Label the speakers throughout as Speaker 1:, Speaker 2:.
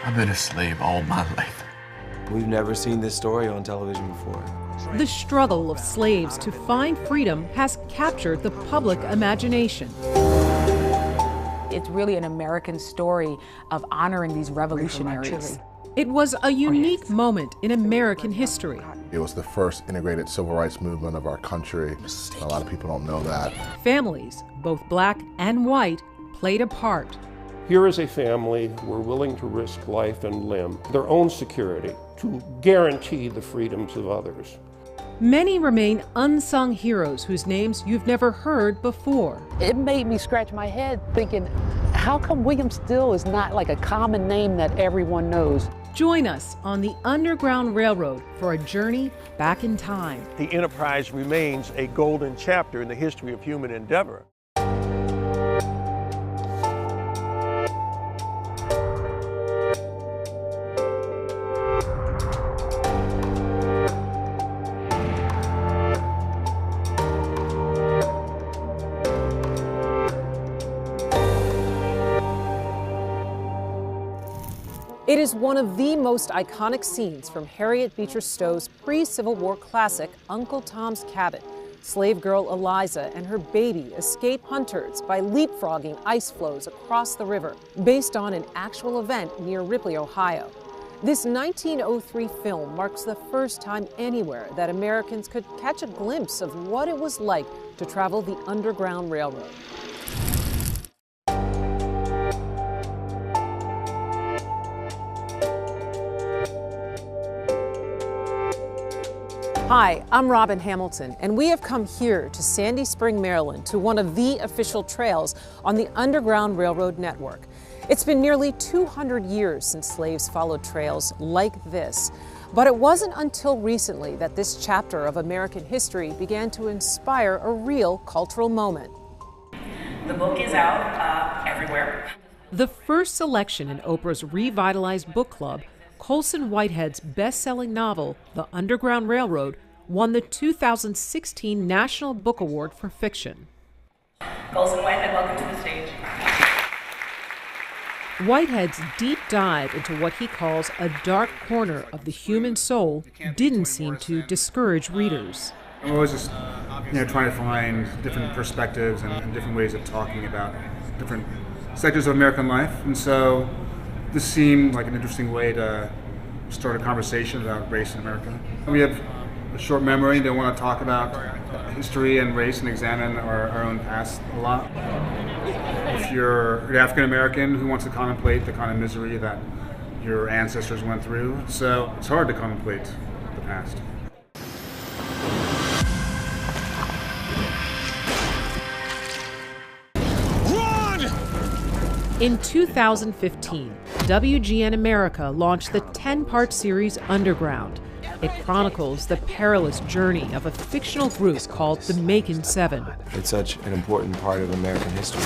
Speaker 1: I've been a slave all my life.
Speaker 2: We've never seen this story on television before.
Speaker 3: The struggle of slaves to find freedom has captured the public imagination.
Speaker 4: It's really an American story of honoring these revolutionaries.
Speaker 3: It was a unique moment in American history.
Speaker 5: It was the first integrated civil rights movement of our country. A lot of people don't know that.
Speaker 3: Families, both black and white, played a part.
Speaker 6: Here is a family who were willing to risk life and limb, their own security, to guarantee the freedoms of others.
Speaker 3: Many remain unsung heroes whose names you've never heard before.
Speaker 7: It made me scratch my head thinking, how come William Still is not like a common name that everyone knows?
Speaker 3: Join us on the Underground Railroad for a journey back in time.
Speaker 8: The Enterprise remains a golden chapter in the history of human endeavor.
Speaker 3: It is one of the most iconic scenes from Harriet Beecher Stowe's pre-Civil War classic, Uncle Tom's Cabin. Slave girl Eliza and her baby escape hunters by leapfrogging ice floes across the river, based on an actual event near Ripley, Ohio. This 1903 film marks the first time anywhere that Americans could catch a glimpse of what it was like to travel the Underground Railroad. Hi, I'm Robin Hamilton, and we have come here to Sandy Spring, Maryland, to one of the official trails on the Underground Railroad network. It's been nearly 200 years since slaves followed trails like this, but it wasn't until recently that this chapter of American history began to inspire a real cultural moment.
Speaker 9: The book is out everywhere.
Speaker 3: The first selection in Oprah's revitalized book club, Colson Whitehead's best-selling novel, The Underground Railroad, won the 2016 National Book Award for Fiction.
Speaker 9: Colson Whitehead, welcome to the stage.
Speaker 3: Whitehead's deep dive into what he calls a dark corner of the human soul didn't seem to discourage readers.
Speaker 10: I'm always just trying to find different perspectives and different ways of talking about different sectors of American life, and so this seemed like an interesting way to start a conversation about race in America. We have a short memory and don't want to talk about history and race and examine our own past a lot. If you're an African American who wants to contemplate the kind of misery that your ancestors went through, so it's hard to contemplate the past.
Speaker 3: In 2015, WGN America launched the 10-part series Underground. It chronicles the perilous journey of a fictional group called the Macon Seven.
Speaker 2: It's such an important part of American history.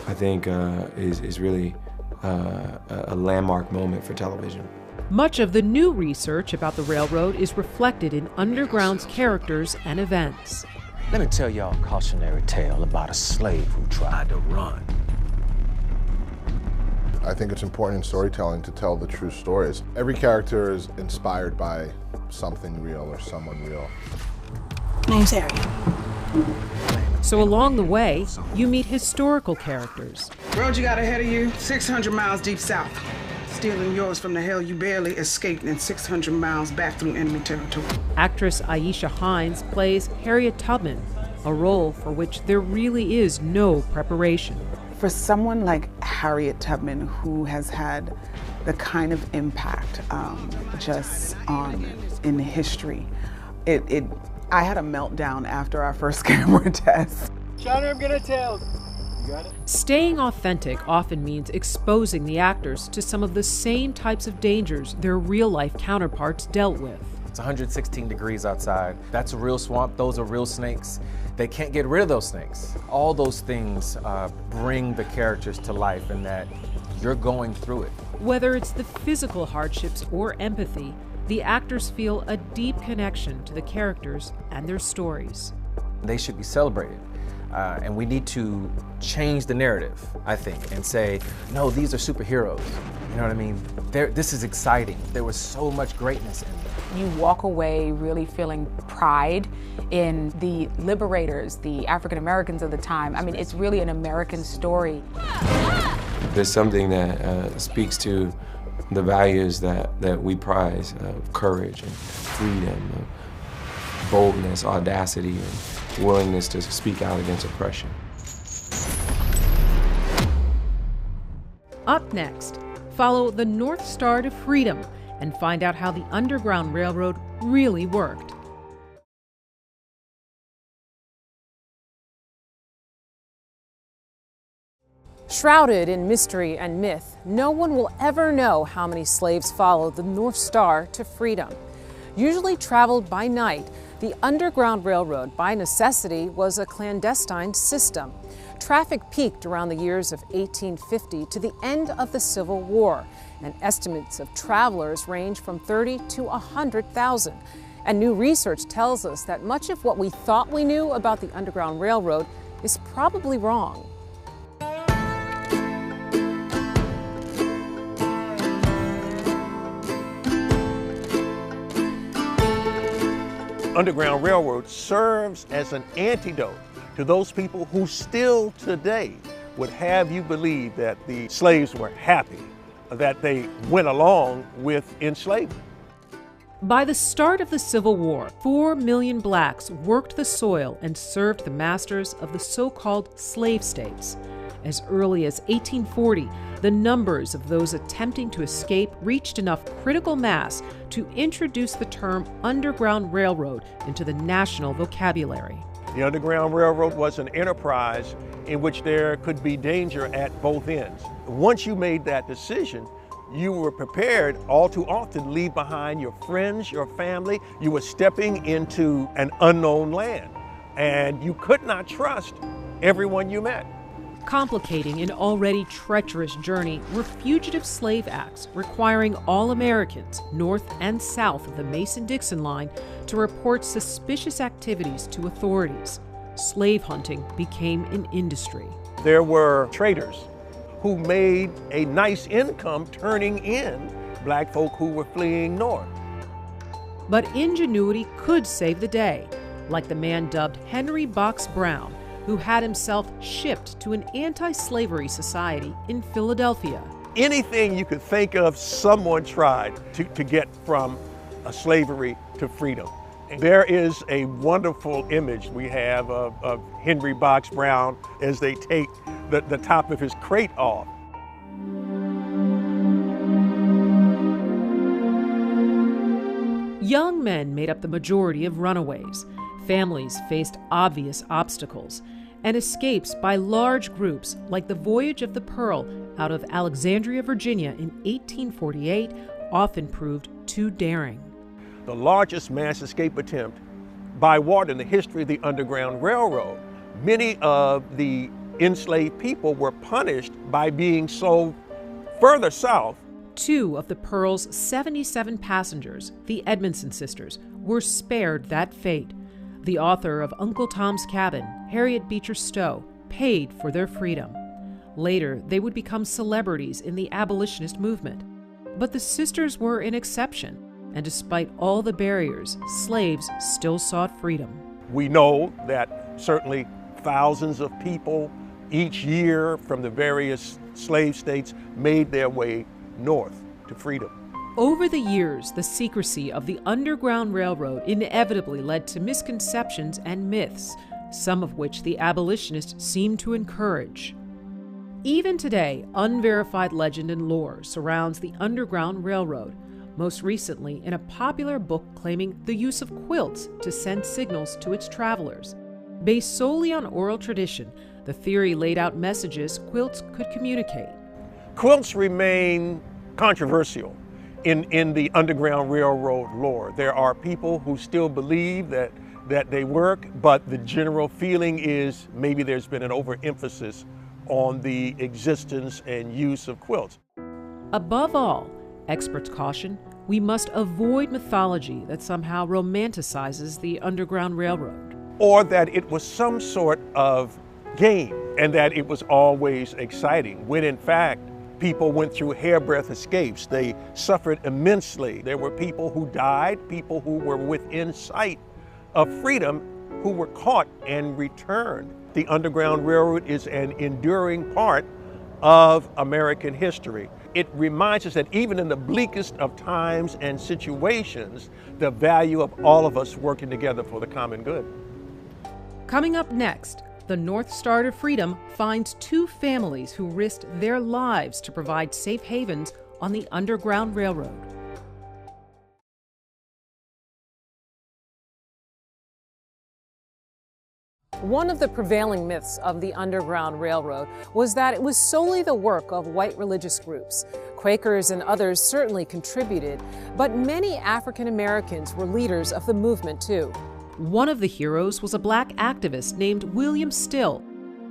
Speaker 2: I think is really a landmark moment for television.
Speaker 3: Much of the new research about the railroad is reflected in Underground's characters and events.
Speaker 11: Let me tell y'all a cautionary tale about a slave who tried to run.
Speaker 5: I think it's important in storytelling to tell the true stories. Every character is inspired by something real or someone real.
Speaker 12: Name's Harriet.
Speaker 3: So along the way, you meet historical characters.
Speaker 12: Road you got ahead of you, 600 miles deep south. Stealing yours from the hell you barely escaped and 600 miles back through enemy territory.
Speaker 3: Actress Aisha Hines plays Harriet Tubman, a role for which there really is no preparation.
Speaker 13: For someone like Harriet Tubman, who has had the kind of impact just in history, I had a meltdown after our first camera test.
Speaker 14: Johnny, I'm gonna tell. You got it?
Speaker 3: Staying authentic often means exposing the actors to some of the same types of dangers their real-life counterparts dealt with.
Speaker 15: It's 116 degrees outside. That's a real swamp. Those are real snakes. They can't get rid of those snakes. All those things bring the characters to life, and that you're going through it.
Speaker 3: Whether it's the physical hardships or empathy, the actors feel a deep connection to the characters and their stories.
Speaker 15: They should be celebrated, and we need to change the narrative, I think, and say, no, these are superheroes. You know what I mean? This is exciting. There was so much greatness in them.
Speaker 4: You walk away really feeling pride in the liberators, the African Americans of the time. I mean, it's really an American story.
Speaker 2: There's something that speaks to the values that we prize of courage and freedom, of boldness, audacity, and willingness to speak out against oppression.
Speaker 3: Up next, follow the North Star to freedom and find out how the Underground Railroad really worked. Shrouded in mystery and myth, no one will ever know how many slaves followed the North Star to freedom. Usually traveled by night, the Underground Railroad, by necessity, was a clandestine system. Traffic peaked around the years of 1850 to the end of the Civil War, and estimates of travelers range from 30 to 100,000. And new research tells us that much of what we thought we knew about the Underground Railroad is probably wrong.
Speaker 8: Underground Railroad serves as an antidote to those people who still today would have you believe that the slaves were happy, that they went along with enslavement.
Speaker 3: By the start of the Civil War, 4 million blacks worked the soil and served the masters of the so-called slave states. As early as 1840, the numbers of those attempting to escape reached enough critical mass to introduce the term Underground Railroad into the national vocabulary.
Speaker 8: The Underground Railroad was an enterprise in which there could be danger at both ends. Once you made that decision, you were prepared all too often to leave behind your friends, your family. You were stepping into an unknown land, and you could not trust everyone you met.
Speaker 3: Complicating an already treacherous journey were fugitive slave acts requiring all Americans, north and south of the Mason-Dixon line, to report suspicious activities to authorities. Slave hunting became an industry.
Speaker 8: There were traders who made a nice income turning in black folk who were fleeing north.
Speaker 3: But ingenuity could save the day, like the man dubbed Henry Box Brown, who had himself shipped to an anti-slavery society in Philadelphia.
Speaker 8: Anything you could think of, someone tried to get from slavery to freedom. There is a wonderful image we have of Henry Box Brown as they take the top of his crate off.
Speaker 3: Young men made up the majority of runaways. Families faced obvious obstacles, and escapes by large groups like the Voyage of the Pearl out of Alexandria, Virginia in 1848 often proved too daring.
Speaker 8: The largest mass escape attempt by water in the history of the Underground Railroad. Many of the enslaved people were punished by being sold further south.
Speaker 3: 2 of the Pearl's 77 passengers, the Edmondson sisters, were spared that fate. The author of Uncle Tom's Cabin, Harriet Beecher Stowe, paid for their freedom. Later, they would become celebrities in the abolitionist movement. But the sisters were an exception, and despite all the barriers, slaves still sought freedom.
Speaker 8: We know that certainly thousands of people each year from the various slave states made their way north to freedom.
Speaker 3: Over the years, the secrecy of the Underground Railroad inevitably led to misconceptions and myths, some of which the abolitionists seemed to encourage. Even today, unverified legend and lore surrounds the Underground Railroad, most recently in a popular book claiming the use of quilts to send signals to its travelers. Based solely on oral tradition, the theory laid out messages quilts could communicate.
Speaker 8: Quilts remain controversial in the Underground Railroad lore. There are people who still believe that they work, but the general feeling is maybe there's been an overemphasis on the existence and use of quilts.
Speaker 3: Above all, experts caution, we must avoid mythology that somehow romanticizes the Underground Railroad.
Speaker 8: Or that it was some sort of game and that it was always exciting, when in fact, people went through hairbreadth escapes. They suffered immensely. There were people who died, people who were within sight of freedom who were caught and returned. The Underground Railroad is an enduring part of American history. It reminds us that even in the bleakest of times and situations, the value of all of us working together for the common good.
Speaker 3: Coming up next, the North Star to Freedom finds two families who risked their lives to provide safe havens on the Underground Railroad. One of the prevailing myths of the Underground Railroad was that it was solely the work of white religious groups. Quakers and others certainly contributed, but many African Americans were leaders of the movement too. One of the heroes was a black activist named William Still.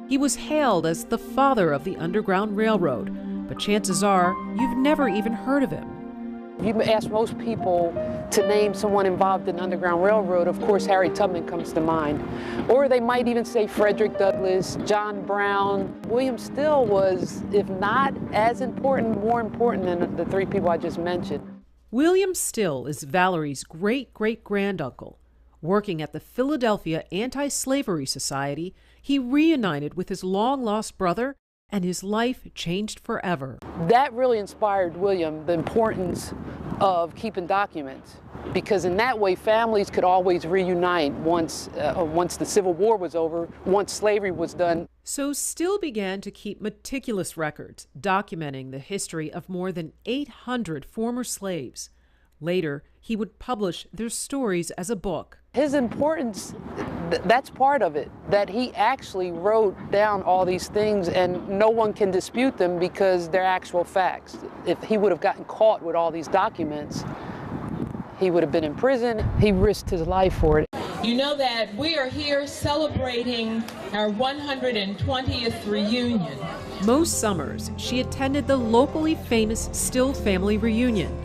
Speaker 3: He was hailed as the father of the Underground Railroad, but chances are you've never even heard of him.
Speaker 7: You ask most people to name someone involved in the Underground Railroad, of course Harriet Tubman comes to mind. Or they might even say Frederick Douglass, John Brown. William Still was, if not as important, more important than the three people I just mentioned.
Speaker 3: William Still is Valerie's great-great-granduncle. Working at the Philadelphia Anti-Slavery Society, he reunited with his long-lost brother, and his life changed forever.
Speaker 7: That really inspired William, the importance of keeping documents, because in that way families could always reunite once the Civil War was over, once slavery was done.
Speaker 3: So Still began to keep meticulous records documenting the history of more than 800 former slaves. Later, he would publish their stories as a book.
Speaker 7: His importance, that's part of it, that he actually wrote down all these things and no one can dispute them because they're actual facts. If he would have gotten caught with all these documents, he would have been in prison. He risked his life for it.
Speaker 16: You know that we are here celebrating our 120th reunion.
Speaker 3: Most summers, she attended the locally famous Still family reunion.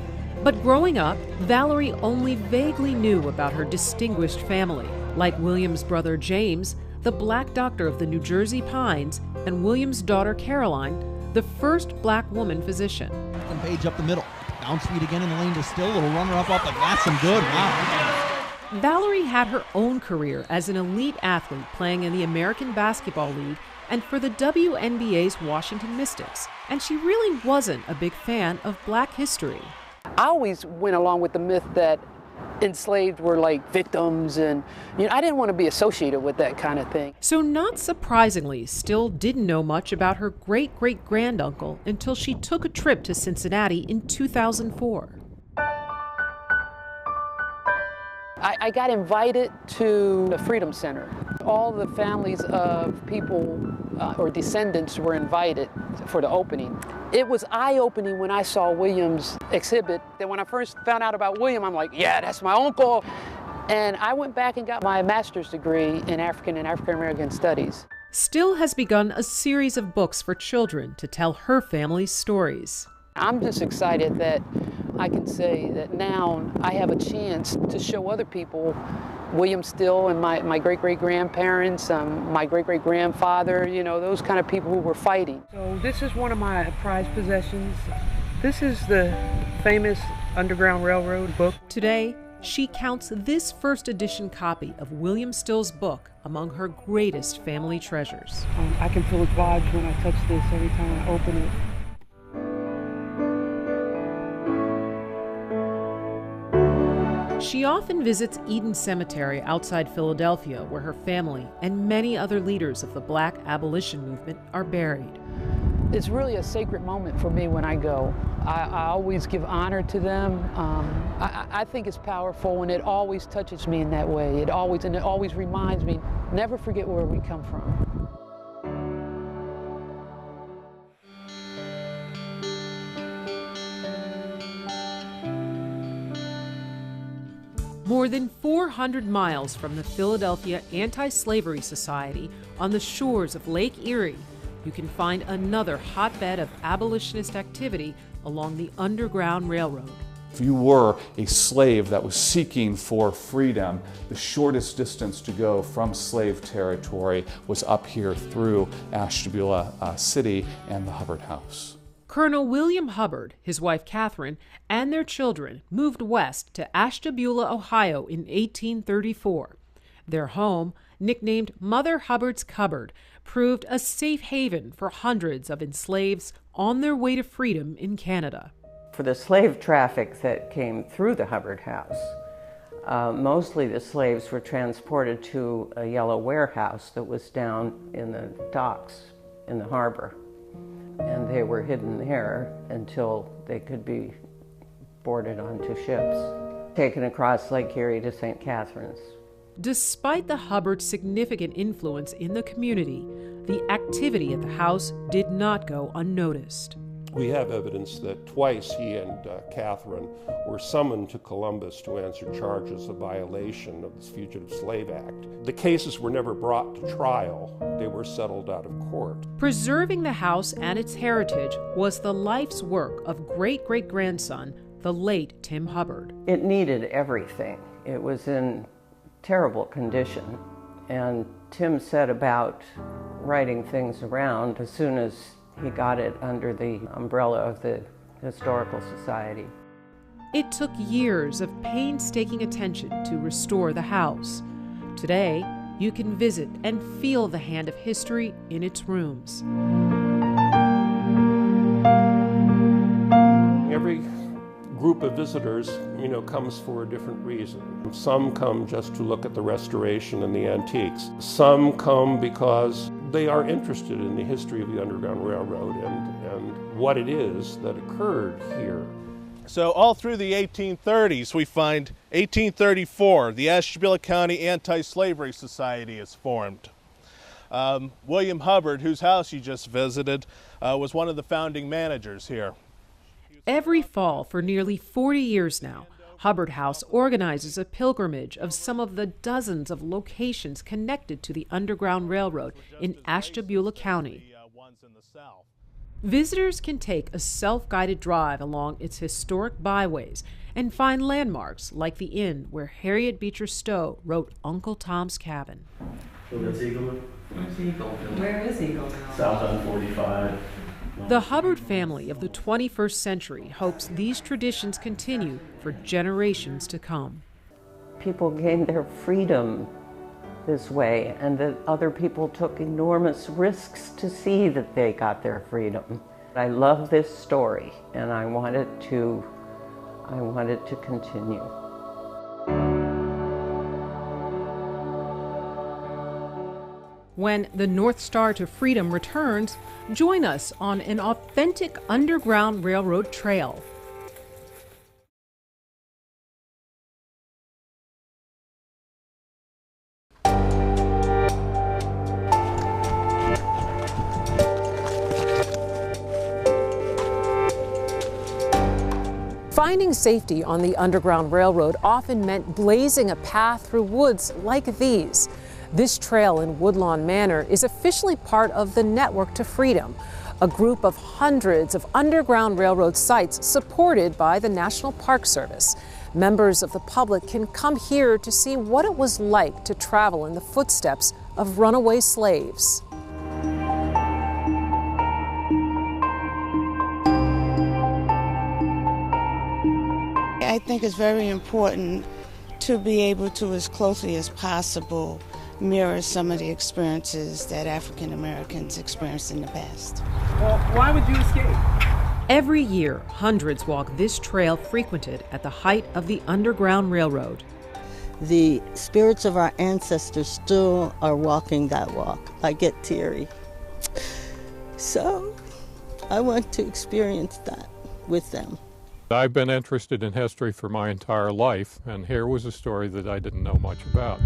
Speaker 3: But growing up, Valerie only vaguely knew about her distinguished family, like William's brother James, the black doctor of the New Jersey Pines, and William's daughter Caroline, the first black woman physician.
Speaker 17: And Page up the middle. Down speed again in the lane to Still. Little runner up off the gas and good. Wow.
Speaker 3: Valerie had her own career as an elite athlete playing in the American Basketball League and for the WNBA's Washington Mystics. And she really wasn't a big fan of black history.
Speaker 7: I always went along with the myth that enslaved were like victims, and I didn't want to be associated with that kind of thing.
Speaker 3: So not surprisingly, Still didn't know much about her great-great-granduncle until she took a trip to Cincinnati in 2004.
Speaker 7: I got invited to the Freedom Center. All the families of people or descendants were invited for the opening. It was eye-opening when I saw William's exhibit. Then when I first found out about William, I'm like, yeah, that's my uncle. And I went back and got my master's degree in African and African-American studies.
Speaker 3: Still has begun a series of books for children to tell her family's stories.
Speaker 7: I'm just excited that I can say that now I have a chance to show other people William Still and my great-great-grandparents, my great-great-grandfather, those kind of people who were fighting. So this is one of my prized possessions. This is the famous Underground Railroad book.
Speaker 3: Today, she counts this first edition copy of William Still's book among her greatest family treasures.
Speaker 7: I can feel its vibes when I touch this every time I open it.
Speaker 3: She often visits Eden Cemetery outside Philadelphia, where her family and many other leaders of the Black abolition movement are buried.
Speaker 7: It's really a sacred moment for me when I go. I always give honor to them. I think it's powerful, and it always touches me in that way. It always reminds me, never forget where we come from.
Speaker 3: More than 400 miles from the Philadelphia Anti-Slavery Society on the shores of Lake Erie, you can find another hotbed of abolitionist activity along the Underground Railroad.
Speaker 18: If you were a slave that was seeking for freedom, the shortest distance to go from slave territory was up here through Ashtabula City and the Hubbard House.
Speaker 3: Colonel William Hubbard, his wife Catherine, and their children moved west to Ashtabula, Ohio in 1834. Their home, nicknamed Mother Hubbard's Cupboard, proved a safe haven for hundreds of enslaved on their way to freedom in Canada.
Speaker 19: For the slave traffic that came through the Hubbard House, mostly the slaves were transported to a yellow warehouse that was down in the docks in the harbor. And they were hidden there until they could be boarded onto ships, taken across Lake Erie to St. Catharines.
Speaker 3: Despite the Hubbard's significant influence in the community, the activity at the house did not go unnoticed.
Speaker 6: We have evidence that twice he and Catherine were summoned to Columbus to answer charges of violation of the Fugitive Slave Act. The cases were never brought to trial. They were settled out of court.
Speaker 3: Preserving the house and its heritage was the life's work of great-great-grandson, the late Tim Hubbard.
Speaker 19: It needed everything. It was in terrible condition, and Tim set about righting things around as soon as he got it under the umbrella of the Historical Society.
Speaker 3: It took years of painstaking attention to restore the house. Today, you can visit and feel the hand of history in its rooms.
Speaker 6: Every group of visitors, comes for a different reason. Some come just to look at the restoration and the antiques. Some come because they are interested in the history of the Underground Railroad and what it is that occurred here.
Speaker 8: So all through the 1830s, we find 1834, the Ashtabula County Anti-Slavery Society is formed. William Hubbard, whose house you just visited, was one of the founding managers here.
Speaker 3: Every fall for nearly 40 years now, Hubbard House organizes a pilgrimage of some of the dozens of locations connected to the Underground Railroad in Ashtabula County. Visitors can take a self-guided drive along its historic byways and find landmarks like the inn where Harriet Beecher Stowe wrote Uncle Tom's Cabin.
Speaker 20: So that's Eagleville?
Speaker 21: Where's Eagleville? Where is Eagleville?
Speaker 20: South on 45.
Speaker 3: The Hubbard family of the 21st century hopes these traditions continue for generations to come.
Speaker 19: People gained their freedom this way, and that other people took enormous risks to see that they got their freedom. I love this story, and I want it to continue.
Speaker 3: When the North Star to Freedom returns, join us on an authentic Underground Railroad trail. Finding safety on the Underground Railroad often meant blazing a path through woods like these. This trail in Woodlawn Manor is officially part of the Network to Freedom, a group of hundreds of Underground Railroad sites supported by the National Park Service. Members of the public can come here to see what it was like to travel in the footsteps of runaway slaves.
Speaker 22: I think it's very important to be able to, as closely as possible, mirror some of the experiences that African Americans experienced in the past.
Speaker 14: Well, why would you escape?
Speaker 3: Every year, hundreds walk this trail frequented at the height of the Underground Railroad.
Speaker 23: The spirits of our ancestors still are walking that walk. I get teary. So I want to experience that with them.
Speaker 24: I've been interested in history for my entire life, and here was a story that I didn't know much about.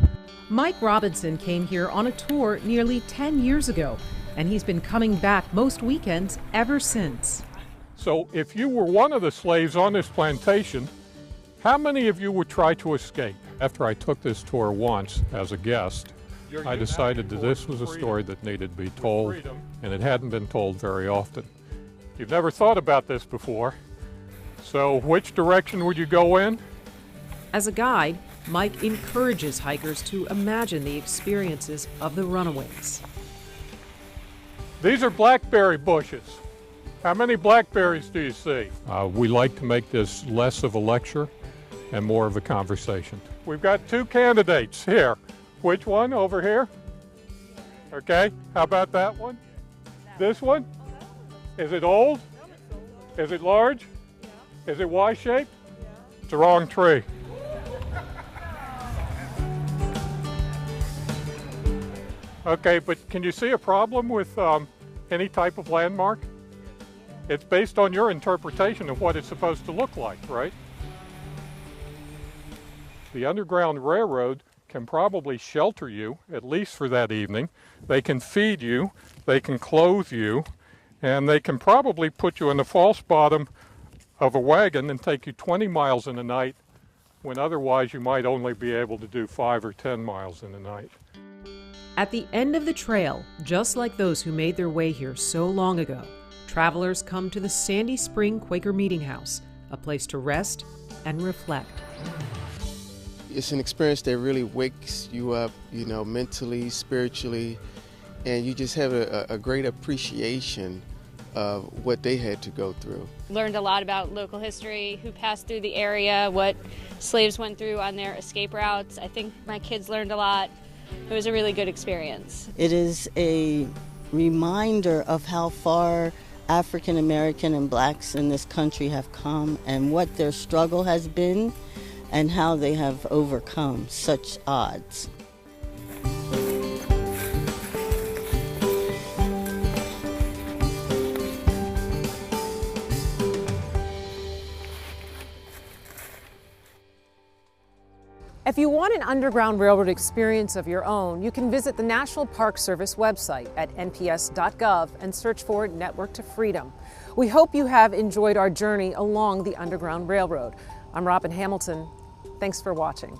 Speaker 3: Mike Robinson came here on a tour nearly 10 years ago, and he's been coming back most weekends ever since.
Speaker 24: So if you were one of the slaves on this plantation, how many of you would try to escape? After I took this tour once as a guest, I decided that this was a story that needed to be told, and it hadn't been told very often. You've never thought about this before, So which direction would you go in?
Speaker 3: As a guide, Mike encourages hikers to imagine the experiences of the runaways.
Speaker 24: These are blackberry bushes. How many blackberries do you see? We like to make this less of a lecture and more of a conversation. We've got two candidates here. Which one over here? Okay, how about that one? This one? Is it old? Is it large? Is it Y-shaped? It's the wrong tree. Okay, but can you see a problem with any type of landmark? It's based on your interpretation of what it's supposed to look like, right? The Underground Railroad can probably shelter you, at least for that evening. They can feed you, they can clothe you, and they can probably put you in the false bottom of a wagon and take you 20 miles in a night, when otherwise you might only be able to do 5 or 10 miles in a night.
Speaker 3: At the end of the trail, just like those who made their way here so long ago, travelers come to the Sandy Spring Quaker Meeting House, a place to rest and reflect.
Speaker 1: It's an experience that really wakes you up, you know, mentally, spiritually, and you just have a great appreciation of what they had to go through.
Speaker 9: Learned a lot about local history, who passed through the area, what slaves went through on their escape routes. I think my kids learned a lot. It was a really good experience.
Speaker 23: It is a reminder of how far African American and blacks in this country have come and what their struggle has been and how they have overcome such odds.
Speaker 3: If you want an Underground Railroad experience of your own, you can visit the National Park Service website at nps.gov and search for Network to Freedom. We hope you have enjoyed our journey along the Underground Railroad. I'm Robin Hamilton. Thanks for watching.